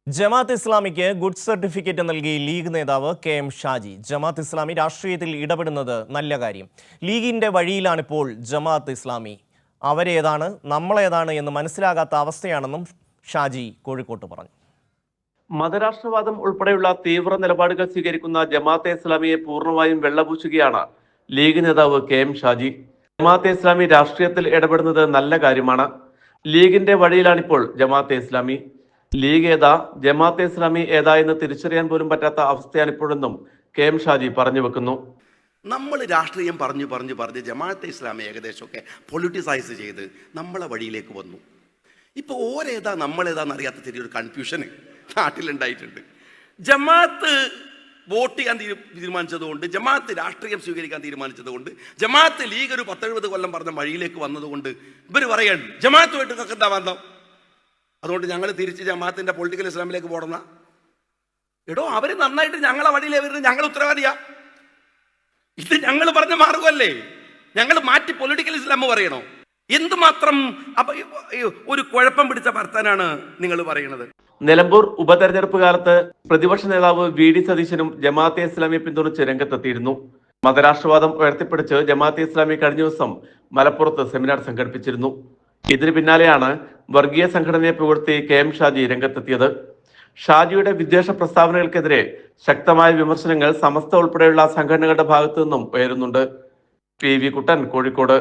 ജമാഅത്ത് ഇസ്ലാമിക്ക് good certificate നൽകി league നേതാവ് K M. Shaji. Jamaat Islami രാഷ്ട്രീയത്തിൽ ഇടപെടുന്നത് നല്ല കാര്യം. ലീഗിന്റെ വഴിയിലാണിപ്പോൾ ജമാഅത്ത് ഇസ്ലാമി. അവരേതാണ് നമ്മളേതാണ് എന്ന് മനസ്സിലാകാത്ത അവസ്ഥയാണെന്നും ഷാജി കോഴിക്കോട്ട് പറഞ്ഞു. മതരാഷ്ട്രവാദം ഉൾപ്പെടെയുള്ള തീവ്ര നിലപാടുകൾ സ്വീകരിക്കുന്ന ജമാഅത്തെ ഇസ്ലാമിയെ പൂർണ്ണമായും വെള്ളപൂശുകയാണ് ലീഗ് നേതാവ് കെ.എം. ഷാജി. ജമാഅത്തെ ഇസ്ലാമി രാഷ്ട്രീയത്തിൽ ഇടപെടുന്നത് നല്ല കാര്യമാണ്. ലീഗിന്റെ വഴിയിലാണിപ്പോൾ ജമാഅത്തെ ഇസ്ലാമി. ലീഗ് ഏതാ, ജമാഅത്തെ ഇസ്ലാമി ഏതാ എന്ന് തിരിച്ചറിയാൻ പോലും പറ്റാത്ത അവസ്ഥയാണിപ്പോഴെന്നും കെ.എം. ഷാജി പറഞ്ഞു വെക്കുന്നു. നമ്മൾ രാഷ്ട്രീയം പറഞ്ഞ് ജമാഅത്തെ ഇസ്ലാമി ഏകദേശമൊക്കെ പൊളിറ്റിസൈസ് ചെയ്ത് നമ്മളെ വഴിയിലേക്ക് വന്നു. ഇപ്പോൾ ഓരേതാ നമ്മളേതാന്ന് അറിയാത്ത ചെറിയൊരു കൺഫ്യൂഷന് നാട്ടിലുണ്ടായിട്ടുണ്ട്. ജമാഅത്ത് വോട്ട് ചെയ്യാൻ തീരുമാനിച്ചതുകൊണ്ട്, ജമാഅത്ത് രാഷ്ട്രീയം സ്വീകരിക്കാൻ തീരുമാനിച്ചതുകൊണ്ട്, ജമാഅത്ത് ലീഗ് ഒരു 10-70 കൊല്ലം പറഞ്ഞ വഴിയിലേക്ക് വന്നതുകൊണ്ട് ഇവർ പറയാണ് ജമാഅത്തുമായിട്ട് നിങ്ങൾക്ക് എന്താ ബന്ധം, അതുകൊണ്ട് ഞങ്ങൾ തിരിച്ച് ജമാഅത്തിന്റെ പൊളിറ്റിക്കൽ ഇസ്ലാമിലേക്ക് പോടുന്ന. എടോ, അവർ നന്നായിട്ട് ഞങ്ങളെ വഴിയിലേ വരുന്നത്, ഞങ്ങൾ ഉത്തരവാദിയാ. ഇത് ഞങ്ങൾ പറഞ്ഞ മാർഗമല്ലേ? ഞങ്ങൾ മാറ്റി പൊളിറ്റിക്കൽ ഇസ്ലാം പറയണോ? എന്തുമാത്രം ഒരു കുഴപ്പം പിടിച്ച വർത്താനാണ് നിങ്ങൾ പറയുന്നത്. നിലമ്പൂർ ഉപതെരഞ്ഞെടുപ്പ് കാലത്ത് പ്രതിപക്ഷ നേതാവ് വി.ഡി. സതീശനും ജമാഅത്തെ ഇസ്ലാമിയെ പിന്തുണച്ച് രംഗത്തെത്തിയിരുന്നു. മതരാഷ്ട്രവാദം ഉയർത്തിപ്പിടിച്ച് ജമാഅത്തെ ഇസ്ലാമി കഴിഞ്ഞ ദിവസം മലപ്പുറത്ത് സെമിനാർ സംഘടിപ്പിച്ചിരുന്നു. ഇതിന് പിന്നാലെയാണ് വർഗീയ സംഘടനയെ പുകഴ്ത്തി കെ.എം. ഷാജി രംഗത്തെത്തിയത്. ഷാജിയുടെ വിദ്വേഷ പ്രസ്താവനകൾക്കെതിരെ ശക്തമായ വിമർശനങ്ങൾ സമസ്ത ഉൾപ്പെടെയുള്ള സംഘടനകളുടെ ഭാഗത്തു നിന്നും ഉയരുന്നുണ്ട്. പി.വി. കുട്ടൻ, കോഴിക്കോട്.